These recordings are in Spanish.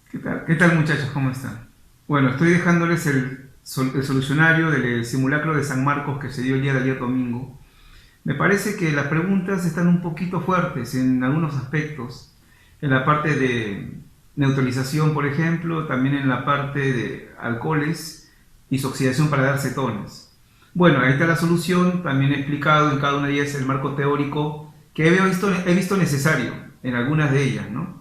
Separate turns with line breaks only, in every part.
¿Qué tal muchachos? ¿Cómo están? Bueno, estoy dejándoles el solucionario del simulacro de San Marcos que se dio el día de ayer domingo. Me parece que las preguntas están un poquito fuertes en algunos aspectos. En la parte de neutralización, por ejemplo, también en la parte de alcoholes y su oxidación para dar cetonas. Bueno, ahí está la solución, también he explicado en cada una de ellas el marco teórico que he visto necesario en algunas de ellas, ¿no?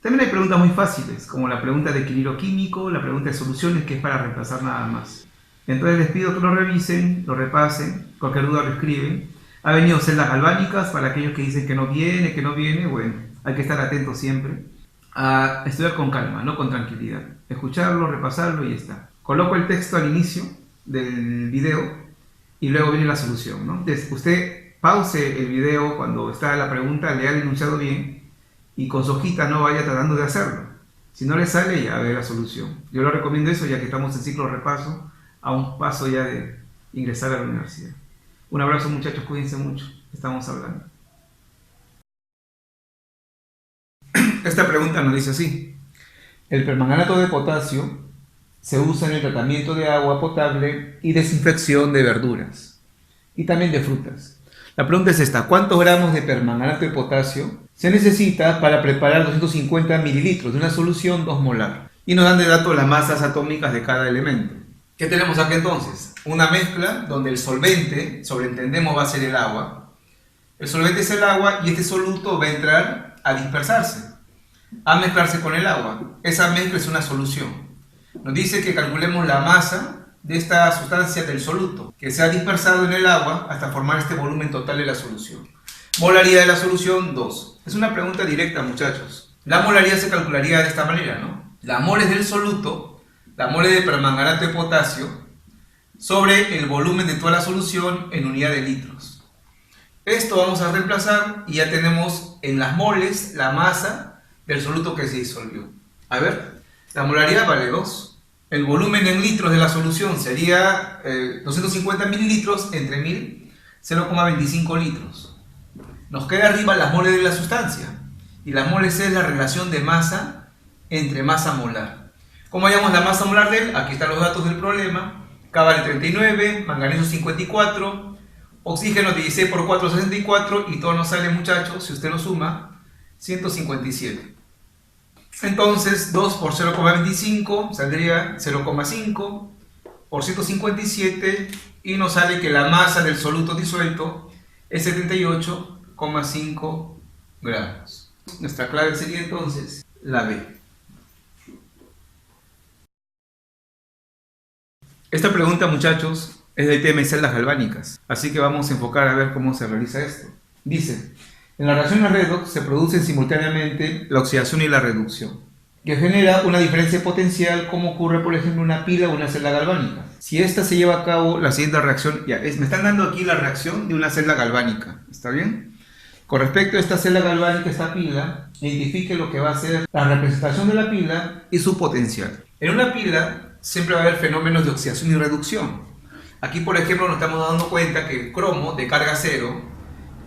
También hay preguntas muy fáciles, como la pregunta de equilibrio químico, la pregunta de soluciones, que es para reemplazar nada más. Entonces les pido que lo revisen, lo repasen, cualquier duda lo escriben. Ha venido celdas galvánicas para aquellos que dicen que no viene, bueno, hay que estar atentos siempre a estudiar con calma, no con tranquilidad. Escucharlo, repasarlo y ya está. Coloco el texto al inicio del video y luego viene la solución, ¿no? Entonces, usted pause el video cuando está la pregunta, lea el enunciado bien y con su hojita no vaya tratando de hacerlo. Si no le sale, ya ve la solución. Yo lo recomiendo eso ya que estamos en ciclo de repaso, a un paso ya de ingresar a la universidad. Un abrazo muchachos, cuídense mucho, estamos hablando. Esta pregunta nos dice así: el permanganato de potasio se usa en el tratamiento de agua potable y desinfección de verduras y también de frutas. La pregunta es esta: ¿cuántos gramos de permanganato de potasio se necesita para preparar 250 mililitros de una solución 2 molar? Y nos dan de dato las masas atómicas de cada elemento. ¿Qué tenemos aquí entonces? Una mezcla donde el solvente, sobreentendemos, va a ser el agua. El solvente es el agua y este soluto va a entrar a dispersarse, a mezclarse con el agua. Esa mezcla es una solución. Nos dice que calculemos la masa de esta sustancia del soluto, que se ha dispersado en el agua hasta formar este volumen total de la solución. Molaridad de la solución, 2. Es una pregunta directa, muchachos. La molaridad se calcularía de esta manera, ¿no? La moles del soluto, la mole de permanganato de potasio, sobre el volumen de toda la solución en unidad de litros. Esto vamos a reemplazar y ya tenemos en las moles la masa del soluto que se disolvió. A ver, la molaridad vale 2. El volumen en litros de la solución sería 250 mililitros entre 1000, 0,25 litros. Nos queda arriba las moles de la sustancia. Y las moles es la relación de masa entre masa molar. ¿Cómo hallamos la masa molar de él? Aquí están los datos del problema. K vale 39, manganeso 54, oxígeno 16 por 4, 64 y todo nos sale, muchachos, si usted lo suma, 157. Entonces 2 por 0,25 saldría 0,5 por 157 y nos sale que la masa del soluto disuelto es 78,5 gramos. Nuestra clave sería entonces la B. Esta pregunta, muchachos, es del tema de celdas galvánicas, así que vamos a enfocar a ver cómo se realiza esto. Dice: en la reacción redox se producen simultáneamente la oxidación y la reducción, que genera una diferencia potencial, como ocurre por ejemplo en una pila o una celda galvánica. Si esta se lleva a cabo la siguiente reacción, me están dando aquí la reacción de una celda galvánica, ¿está bien? Con respecto a esta celda galvánica, esta pila, identifique lo que va a ser la representación de la pila y su potencial. En una pila siempre va a haber fenómenos de oxidación y reducción. Aquí, por ejemplo, nos estamos dando cuenta que el cromo de carga 0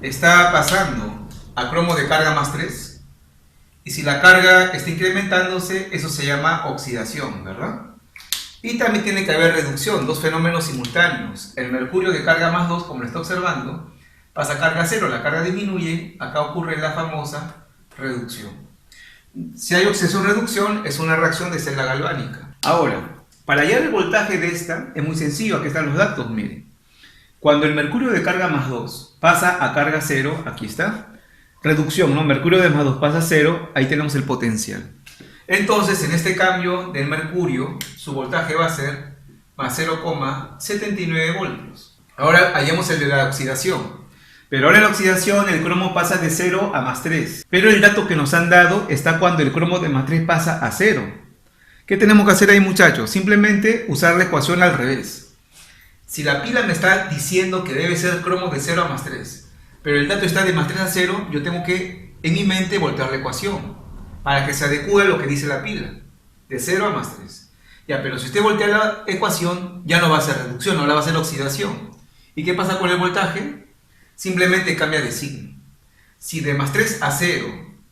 está pasando a cromo de carga más 3, y si la carga está incrementándose, eso se llama oxidación, ¿verdad? Y también tiene que haber reducción, dos fenómenos simultáneos. El mercurio de carga más 2, como lo está observando, pasa a carga 0, la carga disminuye, acá ocurre la famosa reducción. Si hay oxidación-reducción, es una reacción de celda galvánica. Ahora, para hallar el voltaje de esta, es muy sencillo, aquí están los datos, miren. Cuando el mercurio de carga más 2 pasa a carga 0, aquí está, reducción, ¿no? Mercurio de más 2 pasa a 0, ahí tenemos el potencial. Entonces, en este cambio del mercurio, su voltaje va a ser más 0,79 voltios. Ahora hallamos el de la oxidación. Pero ahora en la oxidación el cromo pasa de 0 a más 3. Pero el dato que nos han dado está cuando el cromo de más 3 pasa a 0. ¿Qué tenemos que hacer ahí, muchachos? Simplemente usar la ecuación al revés. Si la pila me está diciendo que debe ser cromo de 0 a más 3, pero el dato está de más 3 a 0, yo tengo que, en mi mente, voltear la ecuación para que se adecue a lo que dice la pila, de 0 a más 3. Ya, pero si usted voltea la ecuación, ya no va a ser reducción, ahora va a ser oxidación. ¿Y qué pasa con el voltaje? Simplemente cambia de signo. Si de más 3 a 0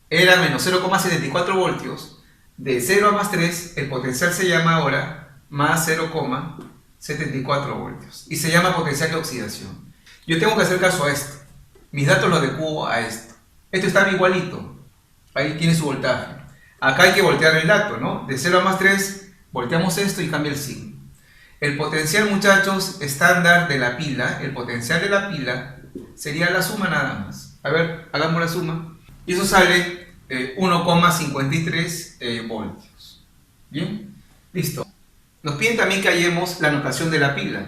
era menos 0,74 voltios, de 0 a más 3, el potencial se llama ahora más 0,74 voltios y se llama potencial de oxidación. Yo tengo que hacer caso a esto. Mis datos los adecuo a esto. Esto está igualito. Ahí tiene su voltaje. Acá hay que voltear el dato, ¿no? De 0 a más 3, volteamos esto y cambia el signo. El potencial, muchachos, estándar de la pila, el potencial de la pila sería la suma nada más. A ver, hagamos la suma. Y eso sale 1,53 voltios. ¿Bien? Listo. Nos piden también que hallemos la notación de la pila.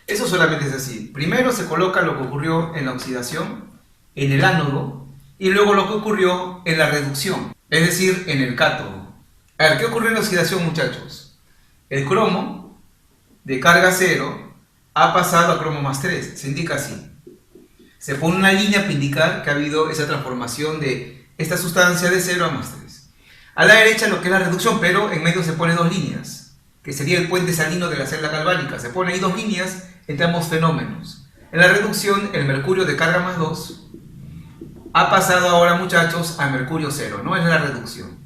Eso solamente es así. Primero se coloca lo que ocurrió en la oxidación, en el ánodo, y luego lo que ocurrió en la reducción, es decir, en el cátodo. A ver, ¿qué ocurrió en la oxidación, muchachos? El cromo, de carga 0, ha pasado a cromo más 3. Se indica así. Se pone una línea para indicar que ha habido esa transformación de esta sustancia de 0 a más 3. A la derecha lo que es la reducción, pero en medio se pone dos líneas, que sería el puente salino de la celda galvánica. Se pone ahí dos líneas entre ambos fenómenos. En la reducción, el mercurio de carga más 2 ha pasado ahora, muchachos, a mercurio 0, ¿no? Es la reducción.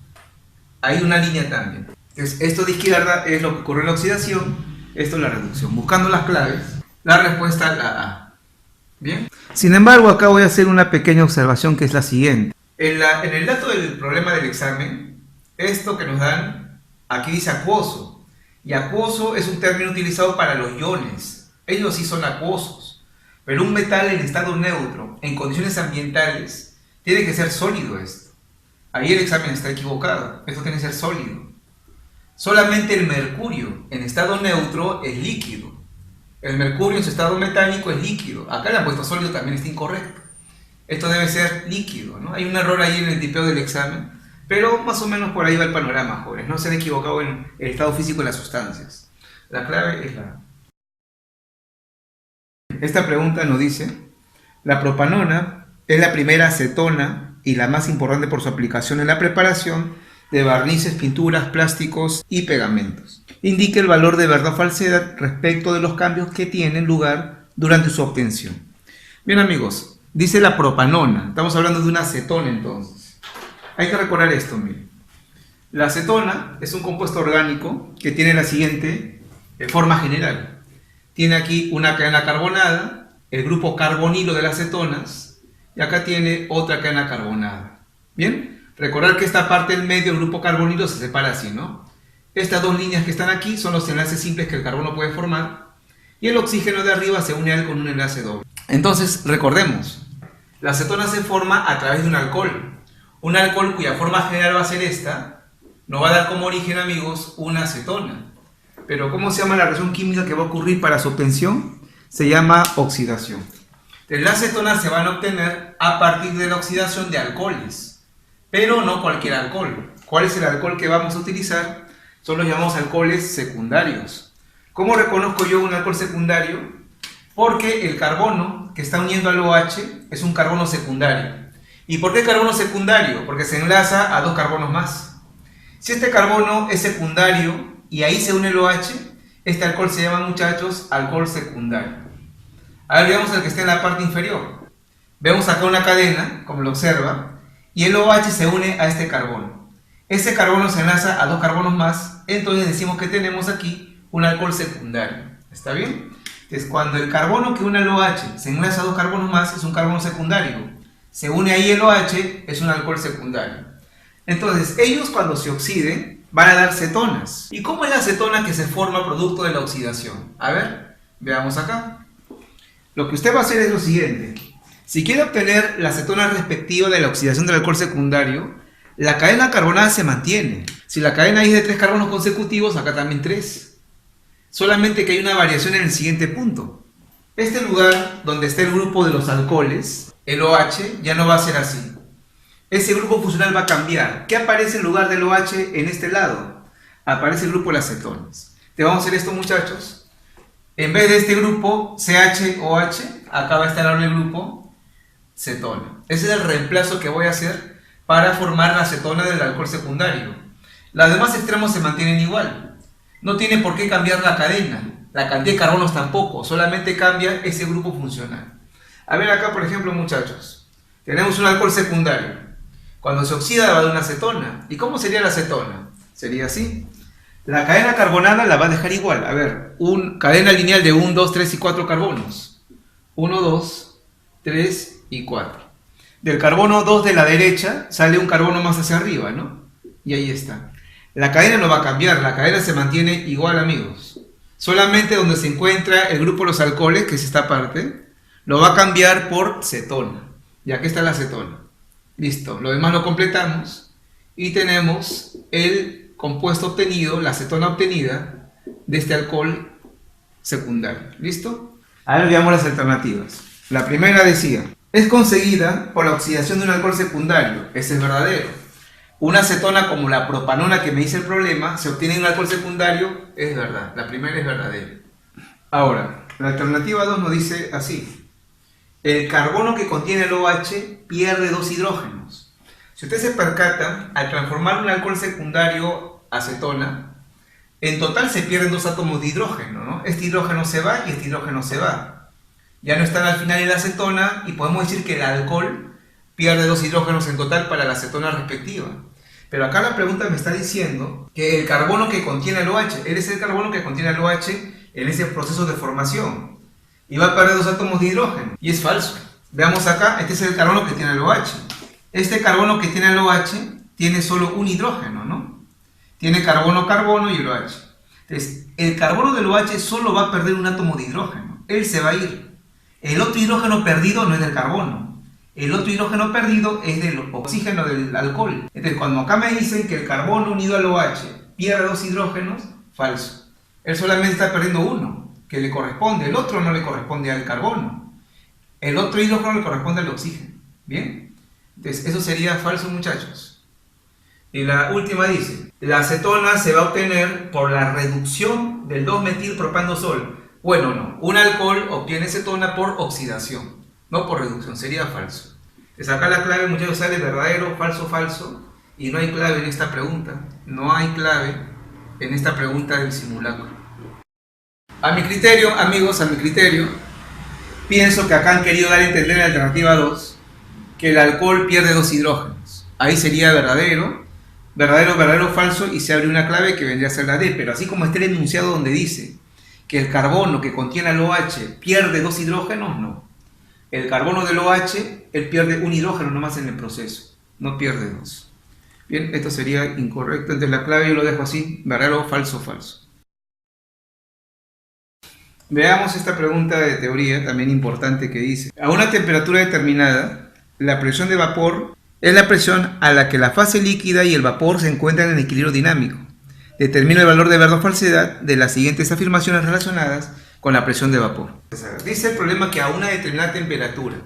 Hay una línea también. Entonces, esto de izquierda es lo que ocurre en la oxidación, esto es la reducción. Buscando las claves, la respuesta es la A. ¿Bien? Sin embargo, acá voy a hacer una pequeña observación que es la siguiente. En el dato del problema del examen, esto que nos dan, aquí dice acuoso. Y acuoso es un término utilizado para los iones. Ellos sí son acuosos. Pero un metal en estado neutro, en condiciones ambientales, tiene que ser sólido esto. Ahí el examen está equivocado. Esto tiene que ser sólido. Solamente el mercurio en estado neutro es líquido. El mercurio en su estado metálico es líquido. Acá le han puesto sólido, también está incorrecto. Esto debe ser líquido, ¿no? Hay un error ahí en el tipeo del examen, pero más o menos por ahí va el panorama, jóvenes. No se han equivocado en el estado físico de las sustancias. La clave es la... Esta pregunta nos dice: la propanona es la primera acetona y la más importante por su aplicación en la preparación de barnices, pinturas, plásticos y pegamentos. Indique el valor de verdad o falsedad respecto de los cambios que tienen lugar durante su obtención. Bien, amigos, dice la propanona. Estamos hablando de una acetona entonces. Hay que recordar esto, miren. La acetona es un compuesto orgánico que tiene la siguiente forma general. Tiene aquí una cadena carbonada, el grupo carbonilo de las cetonas, y acá tiene otra cadena carbonada. ¿Bien? Recordar que esta parte del medio, el grupo carbonilo, se separa así, ¿no? Estas dos líneas que están aquí son los enlaces simples que el carbono puede formar, y el oxígeno de arriba se une a él con un enlace doble. Entonces, recordemos, la acetona se forma a través de un alcohol cuya forma general va a ser esta, nos va a dar como origen, amigos, una acetona. Pero ¿cómo se llama la reacción química que va a ocurrir para su obtención? Se llama oxidación. Entonces, las acetonas se van a obtener a partir de la oxidación de alcoholes, pero no cualquier alcohol. ¿Cuál es el alcohol que vamos a utilizar? Son los llamados alcoholes secundarios. ¿Cómo reconozco yo un alcohol secundario? Porque el carbono que está uniendo al OH es un carbono secundario. ¿Y por qué carbono secundario? Porque se enlaza a dos carbonos más. Si este carbono es secundario y ahí se une el OH, este alcohol se llama, muchachos, alcohol secundario. Ahora veamos el que está en la parte inferior. Vemos acá una cadena, como lo observa, y el OH se une a este carbono. Ese carbono se enlaza a dos carbonos más, entonces decimos que tenemos aquí un alcohol secundario. ¿Está bien? Entonces, cuando el carbono que une al OH se enlaza a dos carbonos más, es un carbono secundario. Se une ahí el OH, es un alcohol secundario. Entonces, ellos cuando se oxiden, van a dar cetonas. ¿Y cómo es la acetona que se forma producto de la oxidación? A ver, veamos acá. Lo que usted va a hacer es lo siguiente. Si quiere obtener la acetona respectiva de la oxidación del alcohol secundario, la cadena carbonada se mantiene. Si la cadena es de 3 carbonos consecutivos, acá también 3. Solamente que hay una variación en el siguiente punto. Este lugar donde está el grupo de los alcoholes, el OH, ya no va a ser así. Ese grupo funcional va a cambiar. ¿Qué aparece en lugar del OH en este lado? Aparece el grupo de las cetonas. Te vamos a hacer esto, muchachos. En vez de este grupo CH-OH, acá va a estar ahora el grupo cetona. Ese es el reemplazo que voy a hacer para formar la acetona del alcohol secundario. Los demás extremos se mantienen igual. No tiene por qué cambiar la cadena. La cantidad de carbonos tampoco. Solamente cambia ese grupo funcional. A ver acá, por ejemplo, muchachos. Tenemos un alcohol secundario. Cuando se oxida va a dar una acetona. ¿Y cómo sería la acetona? Sería así. La cadena carbonada la va a dejar igual. A ver, cadena lineal de 1, 2, 3 y 4 carbonos. 1, 2, 3 y 4. Del carbono 2 de la derecha sale un carbono más hacia arriba, ¿no? Y ahí está. La cadena no va a cambiar, la cadena se mantiene igual, amigos. Solamente donde se encuentra el grupo de los alcoholes, que es esta parte, lo va a cambiar por cetona. Y aquí está la cetona. Listo, lo demás lo completamos y tenemos el compuesto obtenido, la cetona obtenida de este alcohol secundario. ¿Listo? Ahora veamos las alternativas. La primera decía, es conseguida por la oxidación de un alcohol secundario. Ese es verdadero. Una acetona como la propanona que me dice el problema se obtiene en un alcohol secundario, es verdad. La primera es verdadera. Ahora, la alternativa 2 nos dice así. El carbono que contiene el OH pierde 2 hidrógenos. Si ustedes se percatan, al transformar un alcohol secundario a acetona, en total se pierden 2 átomos de hidrógeno, ¿no? Este hidrógeno se va y este hidrógeno se va. Ya no están al final en la acetona y podemos decir que el alcohol pierde 2 hidrógenos en total para la acetona respectiva. Pero acá la pregunta me está diciendo que el carbono que contiene el OH, es el carbono que contiene el OH en ese proceso de formación. Y va a perder 2 átomos de hidrógeno. Y es falso. Veamos acá, este es el carbono que tiene el OH. Este carbono que tiene el OH tiene solo un hidrógeno, ¿no? Tiene carbono y el OH. Entonces, el carbono del OH solo va a perder un átomo de hidrógeno. Él se va a ir. El otro hidrógeno perdido no es del carbono. El otro hidrógeno perdido es del oxígeno del alcohol. Entonces, cuando acá me dicen que el carbono unido al OH pierde 2 hidrógenos, falso. Él solamente está perdiendo uno, que le corresponde. El otro no le corresponde al carbono. El otro hidrógeno le corresponde al oxígeno. ¿Bien? Entonces, eso sería falso, muchachos. Y la última dice, la acetona se va a obtener por la reducción del 2-metilpropandosol. Bueno, no. Un alcohol obtiene acetona por oxidación. No por reducción, sería falso. Entonces acá la clave, muchachos, sale verdadero, falso, falso. Y no hay clave en esta pregunta. No hay clave en esta pregunta del simulacro. A mi criterio, amigos, a mi criterio, pienso que acá han querido dar a entender en la alternativa 2 que el alcohol pierde 2 hidrógenos. Ahí sería verdadero, verdadero, falso, y se abre una clave que vendría a ser la D. Pero así como está el enunciado donde dice que el carbono que contiene el OH pierde 2 hidrógenos, no. El carbono del OH, él pierde un hidrógeno nomás en el proceso, no pierde 2. Bien, esto sería incorrecto, entonces la clave yo lo dejo así, verdadero, falso, falso. Veamos esta pregunta de teoría, también importante, que dice, a una temperatura determinada, la presión de vapor es la presión a la que la fase líquida y el vapor se encuentran en equilibrio dinámico. Determina el valor de verdad o falsedad de las siguientes afirmaciones relacionadas con la presión de vapor. Dice el problema que a una determinada temperatura,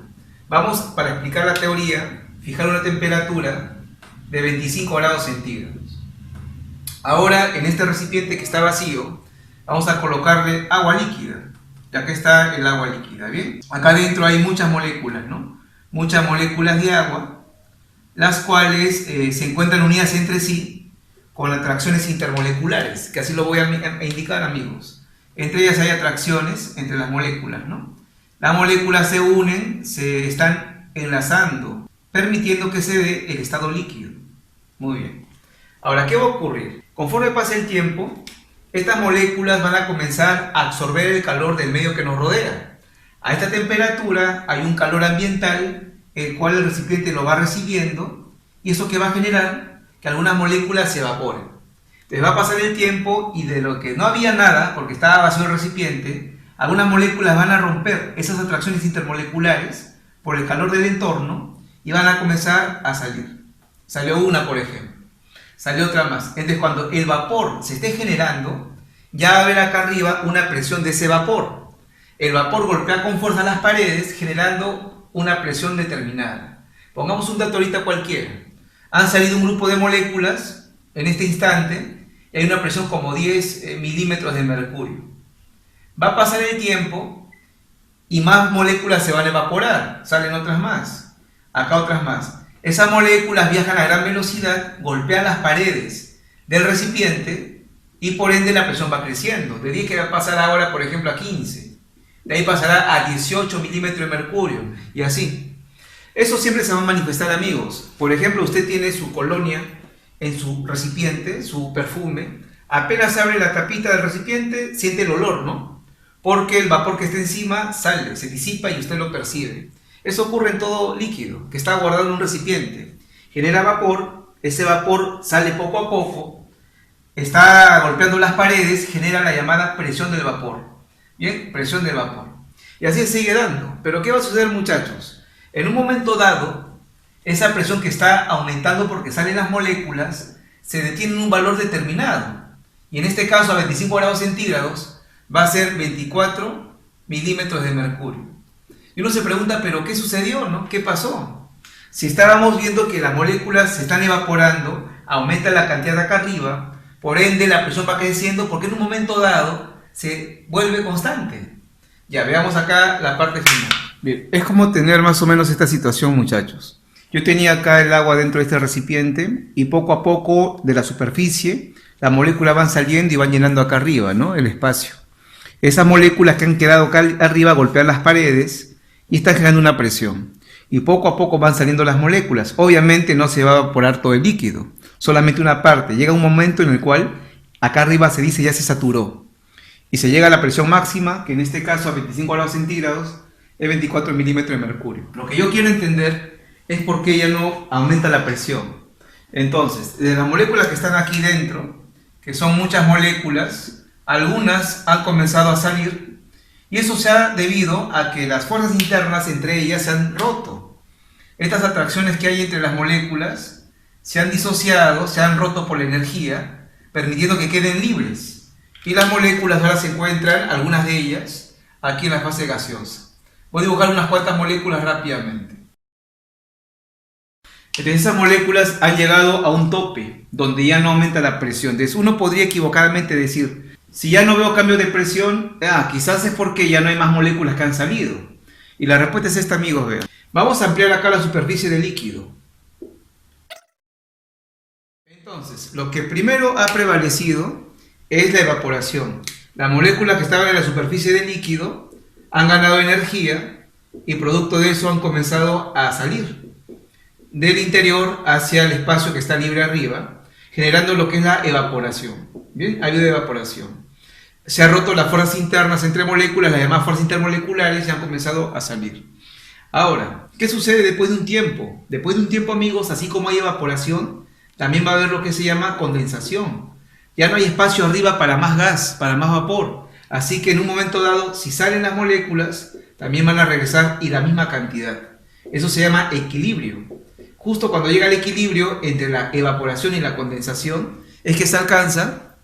vamos, para explicar la teoría, fijar una temperatura de 25 grados centígrados. Ahora, en este recipiente que está vacío, vamos a colocarle agua líquida. Y acá está el agua líquida, ¿bien? Acá dentro hay muchas moléculas, ¿no? Muchas moléculas de agua, las cuales se encuentran unidas entre sí con atracciones intermoleculares, que así lo voy a indicar, amigos. Entre ellas hay atracciones entre las moléculas, ¿no? Las moléculas se unen, se están enlazando, permitiendo que se dé el estado líquido. Muy bien. Ahora, ¿qué va a ocurrir? Conforme pase el tiempo, estas moléculas van a comenzar a absorber el calor del medio que nos rodea. A esta temperatura hay un calor ambiental, el cual el recipiente lo va recibiendo, y eso que va a generar que algunas moléculas se evaporen. Entonces va a pasar el tiempo y de lo que no había nada, porque estaba vacío el recipiente, algunas moléculas van a romper esas atracciones intermoleculares por el calor del entorno y van a comenzar a salir. Salió una, por ejemplo. Salió otra más. Entonces cuando el vapor se esté generando, ya va a haber acá arriba una presión de ese vapor. El vapor golpea con fuerza las paredes generando una presión determinada. Pongamos un dato ahorita cualquiera. Han salido un grupo de moléculas en este instante. Hay una presión como 10 milímetros de mercurio. Va a pasar el tiempo y más moléculas se van a evaporar, salen otras más, acá otras más. Esas moléculas viajan a gran velocidad, golpean las paredes del recipiente y por ende la presión va creciendo. De 10 que va a pasar ahora, por ejemplo, a 15. De ahí pasará a 18 milímetros de mercurio y así. Eso siempre se va a manifestar, amigos. Por ejemplo, usted tiene su colonia en su recipiente, su perfume, apenas abre la tapita del recipiente, siente el olor, ¿no? Porque el vapor que está encima sale, se disipa y usted lo percibe. Eso ocurre en todo líquido que está guardado en un recipiente. Genera vapor, ese vapor sale poco a poco, está golpeando las paredes, genera la llamada presión del vapor. Bien, presión del vapor. Y así se sigue dando. Pero ¿qué va a suceder, muchachos? En un momento dado, esa presión que está aumentando porque salen las moléculas, se detiene en un valor determinado. Y en este caso, a 25 grados centígrados, va a ser 24 milímetros de mercurio. Y uno se pregunta, ¿pero qué sucedió, no? ¿Qué pasó? Si estábamos viendo que las moléculas se están evaporando, aumenta la cantidad de acá arriba, por ende la presión va creciendo porque en un momento dado se vuelve constante. Ya, veamos acá la parte final. Bien, es como tener más o menos esta situación, muchachos. Yo tenía acá el agua dentro de este recipiente y poco a poco de la superficie las moléculas van saliendo y van llenando acá arriba, ¿no? El espacio. Esas moléculas que han quedado acá arriba golpean las paredes y están generando una presión. Y poco a poco van saliendo las moléculas. Obviamente no se va a evaporar todo el líquido, solamente una parte. Llega un momento en el cual acá arriba se dice ya se saturó. Y se llega a la presión máxima, que en este caso a 25 grados centígrados es 24 milímetros de mercurio. Lo que yo quiero entender es por qué ya no aumenta la presión. Entonces, de las moléculas que están aquí dentro, que son muchas moléculas, algunas han comenzado a salir y eso se ha debido a que las fuerzas internas entre ellas se han roto. Estas atracciones que hay entre las moléculas se han disociado, se han roto por la energía, permitiendo que queden libres. Y las moléculas ahora se encuentran, algunas de ellas, aquí en la fase gaseosa. Voy a dibujar unas cuantas moléculas rápidamente. Entonces esas moléculas han llegado a un tope, donde ya no aumenta la presión. Entonces uno podría equivocadamente decir, si ya no veo cambio de presión, quizás es porque ya no hay más moléculas que han salido. Y la respuesta es esta, amigos, vean. Vamos a ampliar acá la superficie del líquido. Entonces, lo que primero ha prevalecido es la evaporación. Las moléculas que estaban en la superficie del líquido han ganado energía y producto de eso han comenzado a salir del interior hacia el espacio que está libre arriba, generando lo que es la evaporación. Bien, ha habido evaporación. Se han roto las fuerzas internas entre moléculas, las llamadas fuerzas intermoleculares, y han comenzado a salir. Ahora, ¿qué sucede después de un tiempo? Después de un tiempo, amigos, así como hay evaporación, también va a haber lo que se llama condensación. Ya no hay espacio arriba para más gas, para más vapor. Así que en un momento dado, si salen las moléculas, también van a regresar y la misma cantidad. Eso se llama equilibrio. Justo cuando llega el equilibrio entre la evaporación y la condensación, es que se alcanza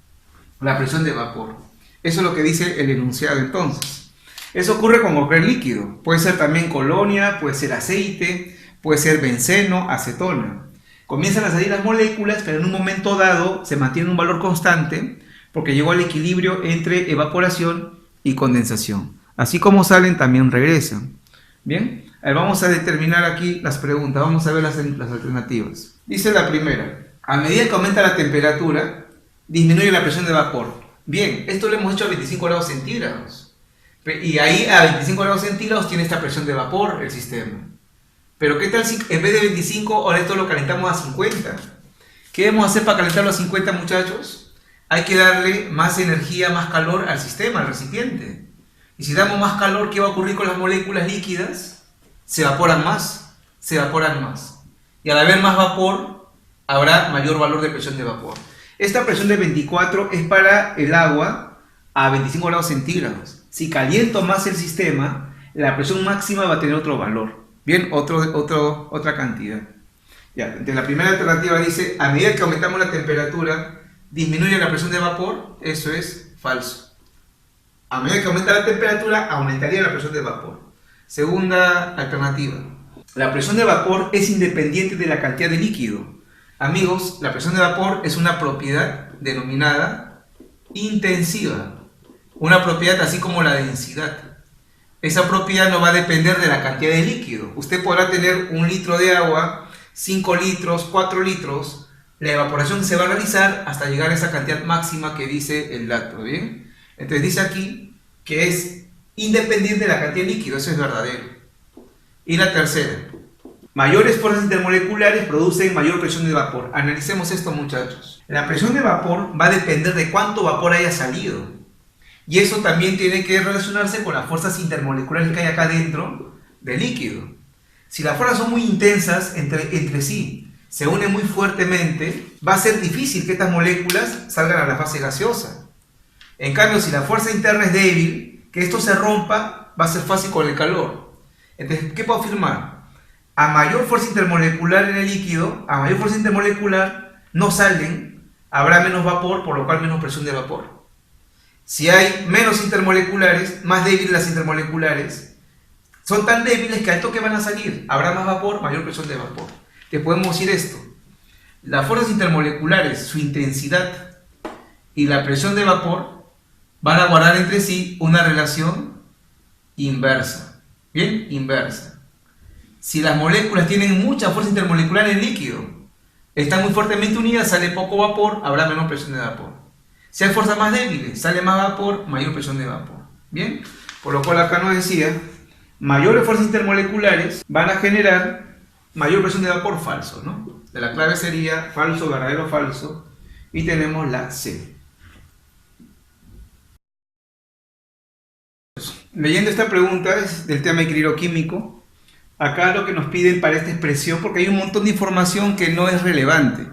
la presión de vapor. Eso es lo que dice el enunciado entonces. Eso ocurre con cualquier líquido. Puede ser también colonia, puede ser aceite, puede ser benceno, acetona. Comienzan a salir las moléculas, pero en un momento dado se mantiene un valor constante porque llegó al equilibrio entre evaporación y condensación. Así como salen, también regresan. Bien, a ver, vamos a determinar aquí las preguntas, vamos a ver las alternativas. Dice la primera, a medida que aumenta la temperatura, disminuye la presión de vapor. Bien, esto lo hemos hecho a 25 grados centígrados. Y ahí a 25 grados centígrados tiene esta presión de vapor el sistema. Pero ¿qué tal si en vez de 25 ahora esto lo calentamos a 50? ¿Qué debemos hacer para calentarlo a 50, muchachos? Hay que darle más energía, más calor al sistema, al recipiente. Y si damos más calor, ¿qué va a ocurrir con las moléculas líquidas? Se evaporan más, se evaporan más. Y al haber más vapor, habrá mayor valor de presión de vapor. Esta presión de 24 es para el agua a 25 grados centígrados. Si caliento más el sistema, la presión máxima va a tener otro valor. Bien, otra cantidad. Ya, entonces la primera alternativa dice, a medida que aumentamos la temperatura, disminuye la presión de vapor. Eso es falso. A medida que aumenta la temperatura, aumentaría la presión de vapor. Segunda alternativa. La presión de vapor es independiente de la cantidad de líquido. Amigos, la presión de vapor es una propiedad denominada intensiva. Una propiedad así como la densidad. Esa propiedad no va a depender de la cantidad de líquido. Usted podrá tener 1 litro de agua, 5 litros, 4 litros. La evaporación se va a realizar hasta llegar a esa cantidad máxima que dice el dato. ¿Bien? Entonces dice aquí que es independiente de la cantidad de líquido. Eso es verdadero. Y la tercera. Mayores fuerzas intermoleculares producen mayor presión de vapor. Analicemos esto, muchachos. La presión de vapor va a depender de cuánto vapor haya salido. Y eso también tiene que relacionarse con las fuerzas intermoleculares que hay acá dentro del líquido. Si las fuerzas son muy intensas entre sí, se unen muy fuertemente, va a ser difícil que estas moléculas salgan a la fase gaseosa. En cambio, si la fuerza interna es débil, que esto se rompa, va a ser fácil con el calor. Entonces, ¿qué puedo afirmar? A mayor fuerza intermolecular en el líquido, a mayor fuerza intermolecular no salen, habrá menos vapor, por lo cual menos presión de vapor. Si hay menos intermoleculares, más débiles las intermoleculares, son tan débiles que al toque van a salir, habrá más vapor, mayor presión de vapor. Te podemos decir esto: las fuerzas intermoleculares, su intensidad y la presión de vapor van a guardar entre sí una relación inversa. ¿Bien? Inversa. Si las moléculas tienen mucha fuerza intermolecular en el líquido, están muy fuertemente unidas, sale poco vapor, habrá menor presión de vapor. Si hay fuerzas más débiles, sale más vapor, mayor presión de vapor. ¿Bien? Por lo cual acá nos decía, mayores fuerzas intermoleculares van a generar mayor presión de vapor falso, ¿no? De la clave sería falso, verdadero, falso, y tenemos la C. Leyendo esta pregunta es del tema equilibrio-químico. Acá lo que nos piden para esta expresión, porque hay un montón de información que no es relevante.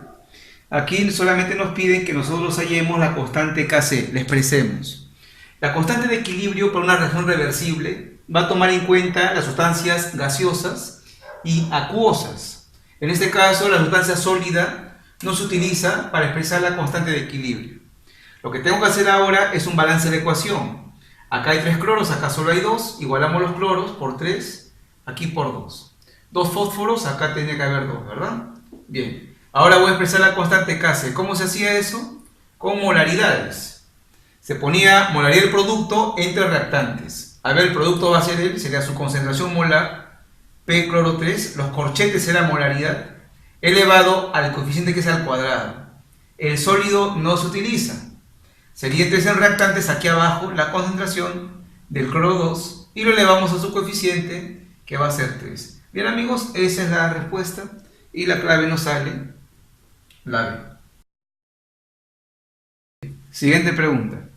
Aquí solamente nos piden que nosotros hallemos la constante Kc, la expresemos. La constante de equilibrio para una reacción reversible va a tomar en cuenta las sustancias gaseosas y acuosas. En este caso, la sustancia sólida no se utiliza para expresar la constante de equilibrio. Lo que tengo que hacer ahora es un balance de ecuación. Acá hay 3 cloros, acá solo hay 2, igualamos los cloros por 3. Aquí por 2. 2 fósforos, acá tenía que haber 2, ¿verdad? Bien. Ahora voy a expresar la constante Kc. ¿Cómo se hacía eso? Con molaridades. Se ponía molaridad del producto entre reactantes. A ver, el producto va a ser sería su concentración molar, P cloro 3, los corchetes será molaridad, elevado al coeficiente que es al cuadrado. El sólido no se utiliza. Sería entonces en reactantes aquí abajo la concentración del cloro 2 y lo elevamos a su coeficiente, que va a ser 3. Bien, amigos, esa es la respuesta y la clave nos sale la B. Siguiente pregunta.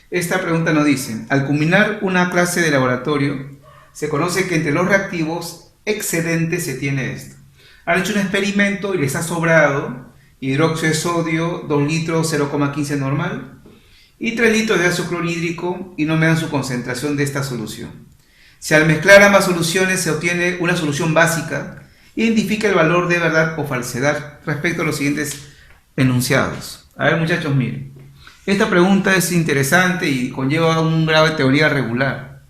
Esta pregunta nos dice: al culminar una clase de laboratorio, se conoce que entre los reactivos excedentes se tiene esto. Han hecho un experimento y les ha sobrado hidróxido de sodio, 2 litros 0,15 normal y 3 litros de ácido clorhídrico y no me dan su concentración de esta solución. Si al mezclar ambas soluciones se obtiene una solución básica, identifica el valor de verdad o falsedad respecto a los siguientes enunciados. A ver, muchachos, miren. Esta pregunta es interesante y conlleva un grado de teoría regular.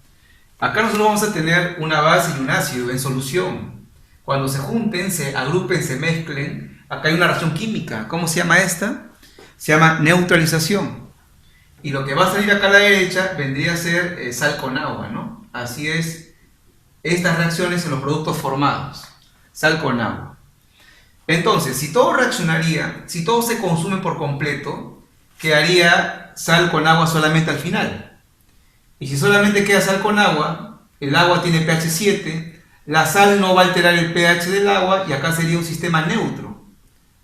Acá nosotros vamos a tener una base y un ácido en solución. Cuando se junten, se agrupen, se mezclen, acá hay una reacción química. ¿Cómo se llama esta? Se llama neutralización. Y lo que va a salir acá a la derecha vendría a ser sal con agua, ¿no? Así es, estas reacciones en los productos formados, sal con agua. Entonces, si todo reaccionaría, si todo se consume por completo, quedaría sal con agua solamente al final. Y si solamente queda sal con agua, el agua tiene pH 7, la sal no va a alterar el pH del agua y acá sería un sistema neutro,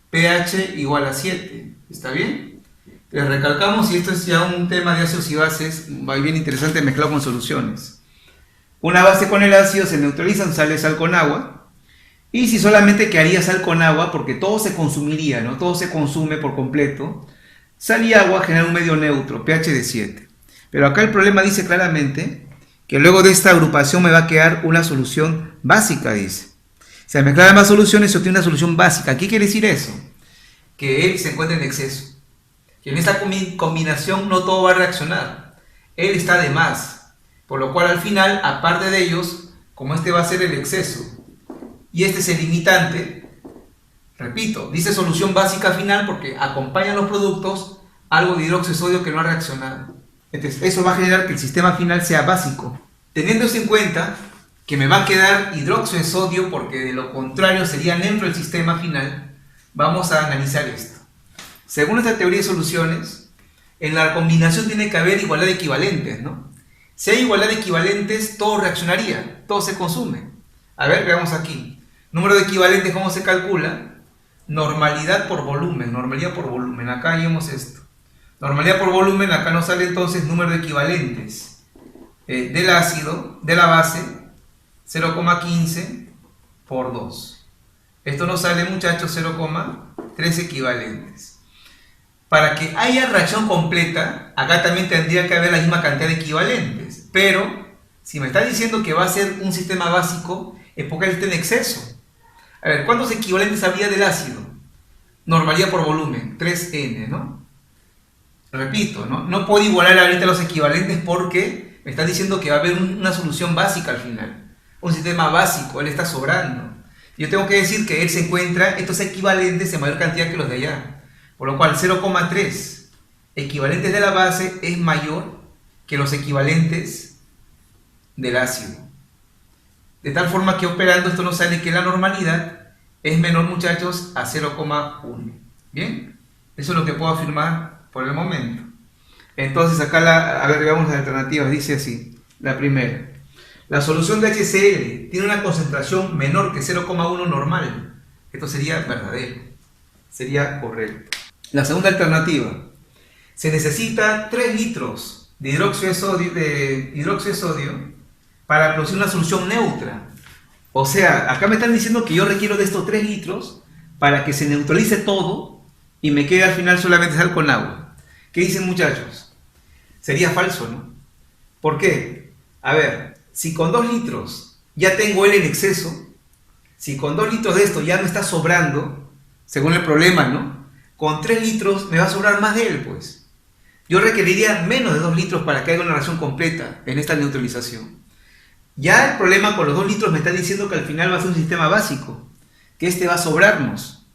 pH igual a 7. ¿Está bien? Les recalcamos, y esto es ya un tema de ácidos y bases, va bien interesante mezclado con soluciones. Una base con el ácido se neutralizan, sale sal con agua. Y si solamente quedaría sal con agua, porque todo se consumiría, ¿no? Todo se consume por completo, sal y agua generan un medio neutro, pH de 7. Pero acá el problema dice claramente que luego de esta agrupación me va a quedar una solución básica, dice. Si al mezclar ambas soluciones se obtiene una solución básica. ¿Qué quiere decir eso? Que él se encuentra en exceso. Que en esta combinación no todo va a reaccionar. Él está de más. Por lo cual al final, aparte de ellos, como este va a ser el exceso y este es el limitante, repito, dice solución básica final porque acompañan los productos algo de hidróxido de sodio que no ha reaccionado. Entonces eso va a generar que el sistema final sea básico. Teniéndose en cuenta que me va a quedar hidróxido de sodio porque de lo contrario sería neutro el sistema final, vamos a analizar esto. Según esta teoría de soluciones, en la combinación tiene que haber igualdad de equivalentes, ¿no? Si hay igualdad de equivalentes, todo reaccionaría, todo se consume. A ver, veamos aquí. Número de equivalentes, ¿cómo se calcula? Normalidad por volumen, normalidad por volumen. Acá vemos esto. Normalidad por volumen, acá nos sale entonces número de equivalentes del ácido, de la base, 0,15 por 2. Esto nos sale, muchachos, 0,3 equivalentes. Para que haya reacción completa, acá también tendría que haber la misma cantidad de equivalentes. Pero, si me está diciendo que va a ser un sistema básico, es porque está en exceso. A ver, ¿cuántos equivalentes habría del ácido? Normalidad por volumen, 3N, ¿no? Repito, no puedo igualar ahorita los equivalentes porque me está diciendo que va a haber una solución básica al final. Un sistema básico, él está sobrando. Yo tengo que decir que él se encuentra estos equivalentes en mayor cantidad que los de allá. Por lo cual 0,3 equivalentes de la base es mayor que los equivalentes del ácido. De tal forma que operando esto nos sale que la normalidad es menor, muchachos, a 0,1. ¿Bien? Eso es lo que puedo afirmar por el momento. Entonces acá, a ver, veamos las alternativas. Dice así, la primera. La solución de HCl tiene una concentración menor que 0,1 normal. Esto sería verdadero. Sería correcto. La segunda alternativa. Se necesita 3 litros de hidróxido de sodio para producir una solución neutra. O sea, acá me están diciendo que yo requiero de estos 3 litros para que se neutralice todo y me quede al final solamente sal con agua. ¿Qué dicen, muchachos? Sería falso, ¿no? ¿Por qué? A ver, si con 2 litros ya tengo él en exceso, si con 2 litros de esto ya me está sobrando, según el problema, ¿no? Con 3 litros me va a sobrar más de él, pues. Yo requeriría menos de 2 litros para que haya una reacción completa en esta neutralización. Ya el problema con los 2 litros me está diciendo que al final va a ser un sistema básico, que este va a sobrarnos.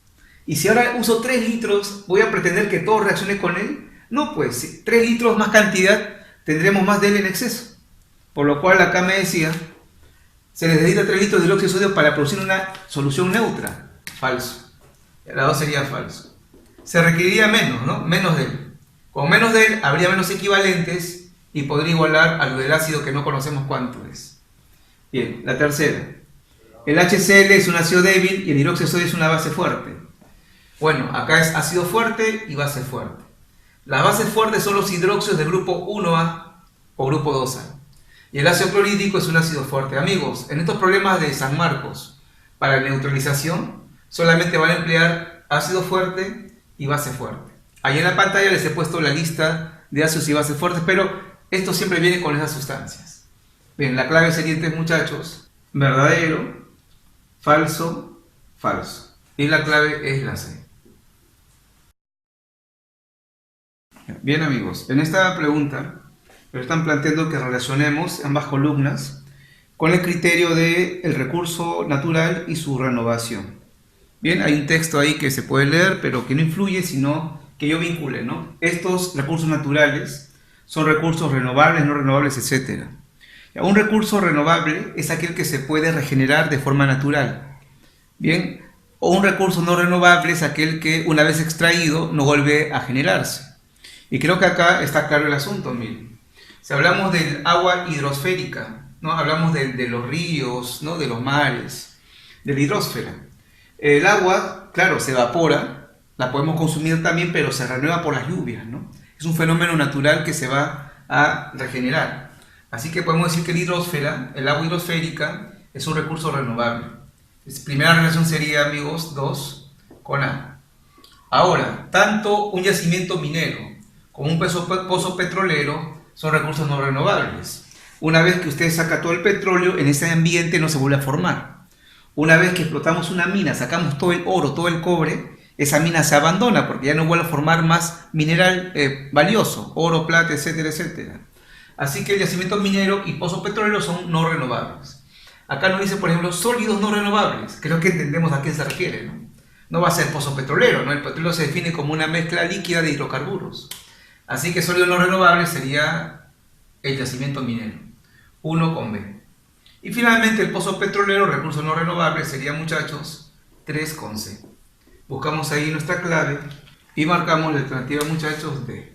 Y si ahora uso 3 litros, ¿voy a pretender que todo reaccione con él? No, pues, si 3 litros más cantidad, tendremos más de él en exceso. Por lo cual acá me decía, se necesita 3 litros de hidróxido de sodio para producir una solución neutra. Falso. La 2 sería falso. Se requeriría menos, ¿no? Menos de él. Con menos de él habría menos equivalentes y podría igualar a lo del ácido que no conocemos cuánto es. Bien, la tercera. El HCl es un ácido débil y el hidróxido de sodio es una base fuerte. Bueno, acá es ácido fuerte y base fuerte. Las bases fuertes son los hidróxidos del grupo 1A o grupo 2A. Y el ácido clorhídrico es un ácido fuerte. Amigos, en estos problemas de San Marcos, para la neutralización, solamente van a emplear ácido fuerte y base fuerte. Ahí en la pantalla les he puesto la lista de ácidos y bases fuertes, pero esto siempre viene con esas sustancias. Bien, la clave sería, muchachos, verdadero, falso, falso. Y la clave es la C. Bien, amigos, en esta pregunta nos están planteando que relacionemos ambas columnas con el criterio del recurso natural y su renovación. Bien, hay un texto ahí que se puede leer, pero que no influye, sino que yo vincule, ¿no? Estos recursos naturales son recursos renovables, no renovables, etc. Un recurso renovable es aquel que se puede regenerar de forma natural. Bien, o un recurso no renovable es aquel que una vez extraído no vuelve a generarse. Y creo que acá está claro el asunto, miren. Si hablamos del agua hidrosférica, ¿no? Hablamos de los ríos, ¿no? De los mares, de la hidrósfera. El agua, claro, se evapora, la podemos consumir también, pero se renueva por las lluvias, ¿no? Es un fenómeno natural que se va a regenerar. Así que podemos decir que la hidrósfera, el agua hidrosférica, es un recurso renovable. Primera relación sería, amigos, 2 con A. Ahora, tanto un yacimiento minero como un pozo petrolero son recursos no renovables. Una vez que usted saca todo el petróleo, en ese ambiente no se vuelve a formar. Una vez que explotamos una mina, sacamos todo el oro, todo el cobre, esa mina se abandona porque ya no vuelve a formar más mineral valioso, oro, plata, etcétera, etcétera. Así que el yacimiento minero y pozo petrolero son no renovables. Acá nos dice, por ejemplo, sólidos no renovables. Creo que entendemos a qué se refiere, ¿no? No va a ser pozo petrolero, ¿no? El petróleo se define como una mezcla líquida de hidrocarburos. Así que sólido no renovable sería el yacimiento minero, 1 con B. Y finalmente el pozo petrolero, recurso no renovable, sería, muchachos, 3 con C. Buscamos ahí nuestra clave y marcamos la alternativa, muchachos, D.